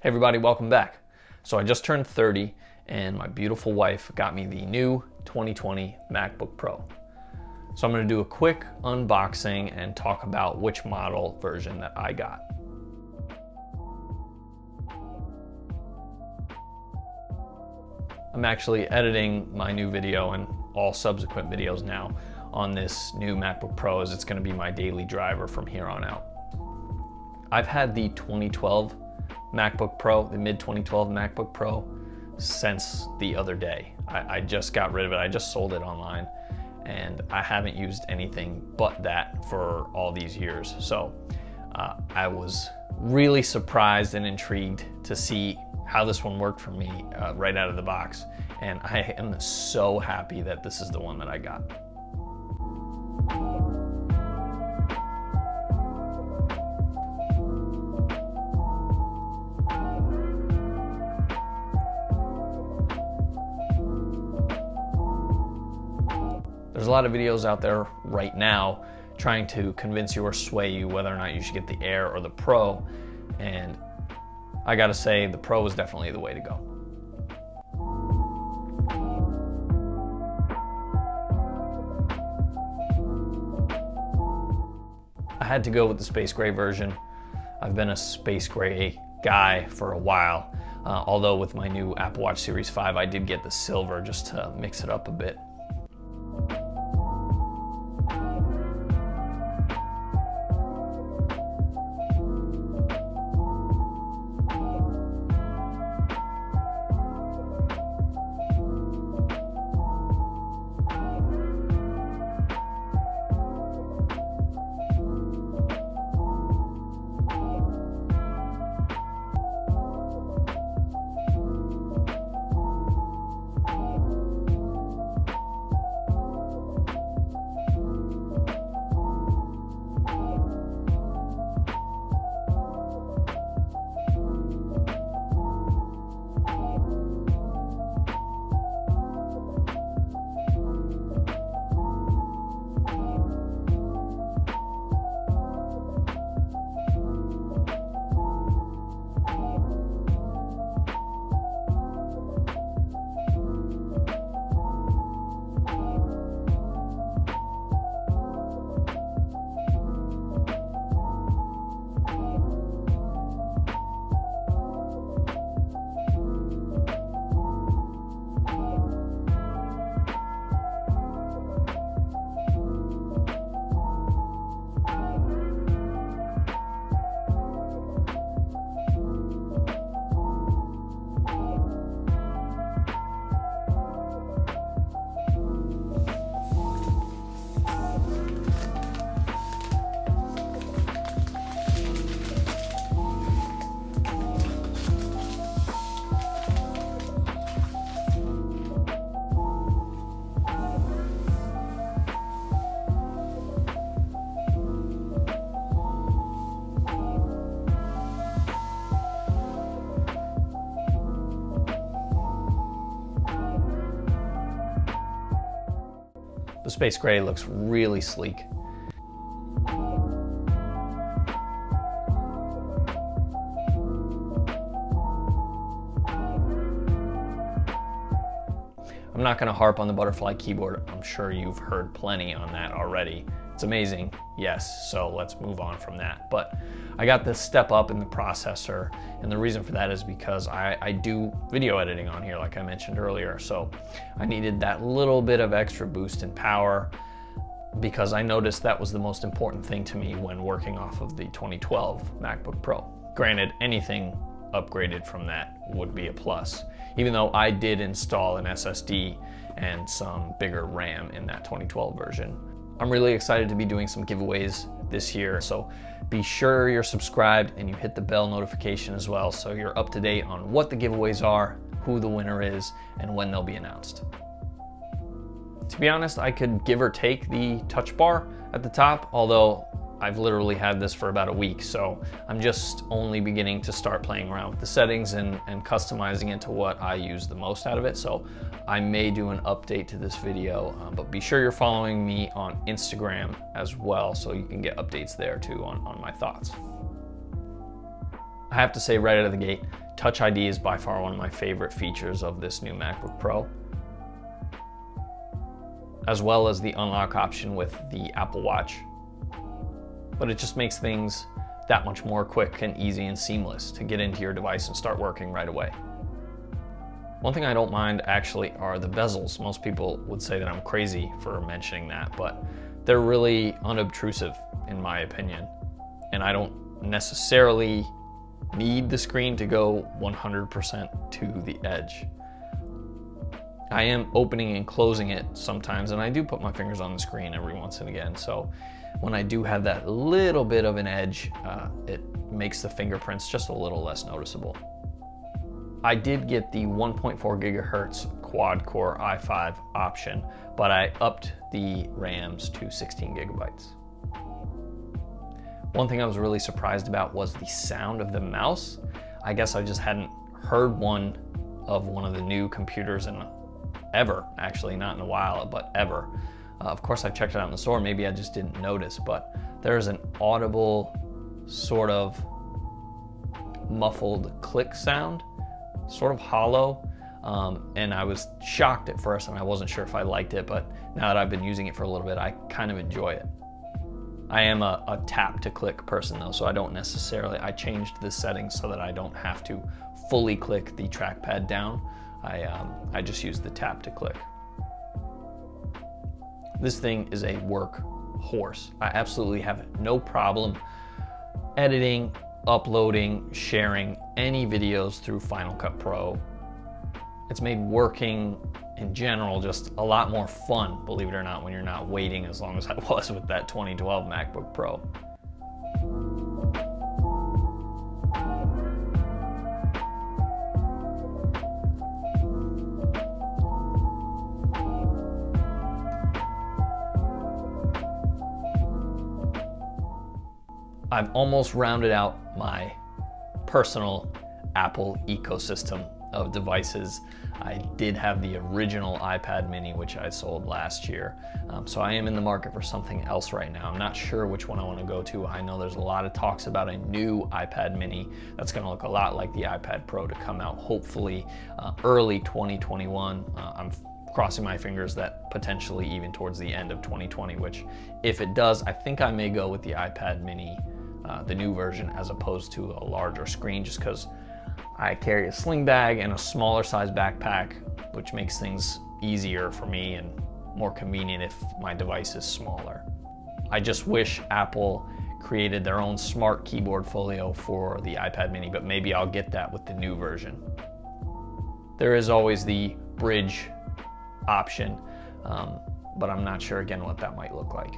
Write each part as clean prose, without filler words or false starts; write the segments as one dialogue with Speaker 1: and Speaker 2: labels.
Speaker 1: Hey everybody, welcome back. So I just turned 30 and my beautiful wife got me the new 2020 MacBook Pro. So I'm going to do a quick unboxing and talk about which model version that I got. I'm actually editing my new video and all subsequent videos now on this new MacBook Pro, as it's going to be my daily driver from here on out. I've had the 2012 MacBook Pro, the mid-2012 MacBook Pro, since the other day. I just got rid of it. I just sold it online and I haven't used anything but that for all these years. So I was really surprised and intrigued to see how this one worked for me right out of the box. And I am so happy that this is the one that I got. There's a lot of videos out there right now trying to convince you or sway you whether or not you should get the Air or the Pro, and I gotta say the Pro is definitely the way to go. I had to go with the space gray version. I've been a space gray guy for a while, although with my new Apple Watch Series 5 I did get the silver just to mix it up a bit. The space gray looks really sleek. I'm not going to harp on the butterfly keyboard. I'm sure you've heard plenty on that already. It's amazing, yes, so let's move on from that. But I got this step up in the processor, and the reason for that is because I do video editing on here, like I mentioned earlier, so I needed that little bit of extra boost in power because I noticed that was the most important thing to me when working off of the 2012 MacBook Pro. Granted, anything upgraded from that would be a plus, even though I did install an SSD and some bigger RAM in that 2012 version. I'm really excited to be doing some giveaways this year, so be sure you're subscribed and you hit the bell notification as well so you're up to date on what the giveaways are, who the winner is, and when they'll be announced. To be honest, I could give or take the touch bar at the top, although I've literally had this for about a week, so I'm just only beginning to start playing around with the settings and customizing it to what I use the most out of it. So I may do an update to this video, but be sure you're following me on Instagram as well so you can get updates there too on my thoughts. I have to say right out of the gate, Touch ID is by far one of my favorite features of this new MacBook Pro, as well as the unlock option with the Apple Watch. But it just makes things that much more quick and easy and seamless to get into your device and start working right away. One thing I don't mind actually are the bezels. Most people would say that I'm crazy for mentioning that, but they're really unobtrusive in my opinion. And I don't necessarily need the screen to go 100% to the edge. I am opening and closing it sometimes, and I do put my fingers on the screen every once and again. So when I do have that little bit of an edge, it makes the fingerprints just a little less noticeable. I did get the 1.4 gigahertz quad-core i5 option, but I upped the RAMs to 16 gigabytes. One thing I was really surprised about was the sound of the mouse. I guess I just hadn't heard one of the new computers in ever, actually, not in a while, but ever. Of course, I checked it out in the store. Maybe I just didn't notice, but there's an audible sort of muffled click sound, sort of hollow. And I was shocked at first, and I wasn't sure if I liked it, but now that I've been using it for a little bit, I kind of enjoy it. I am a tap to click person though, so I don't necessarily, I changed the settings so that I don't have to fully click the trackpad down. I just use the tap to click. This thing is a work horse. I absolutely have no problem editing, uploading, sharing any videos through Final Cut Pro. It's made working in general just a lot more fun, believe it or not, when you're not waiting as long as I was with that 2012 MacBook Pro. I've almost rounded out my personal Apple ecosystem of devices. I did have the original iPad mini, which I sold last year. So I am in the market for something else right now. I'm not sure which one I want to go to. I know there's a lot of talks about a new iPad mini that's going to look a lot like the iPad Pro to come out hopefully early 2021. I'm crossing my fingers that potentially even towards the end of 2020, which if it does, I think I may go with the iPad mini, the new version, as opposed to a larger screen, just because I carry a sling bag and a smaller size backpack, which makes things easier for me and more convenient if my device is smaller. I just wish Apple created their own smart keyboard folio for the iPad mini, but maybe I'll get that with the new version. There is always the bridge option, but I'm not sure again what that might look like.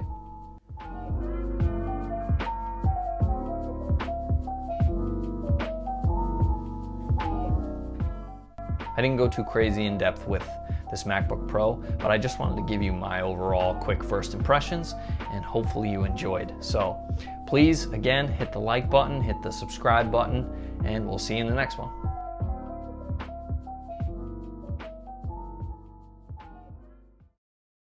Speaker 1: I didn't go too crazy in depth with this MacBook Pro, but I just wanted to give you my overall quick first impressions, and hopefully you enjoyed. So please, again, hit the like button, hit the subscribe button, and we'll see you in the next one.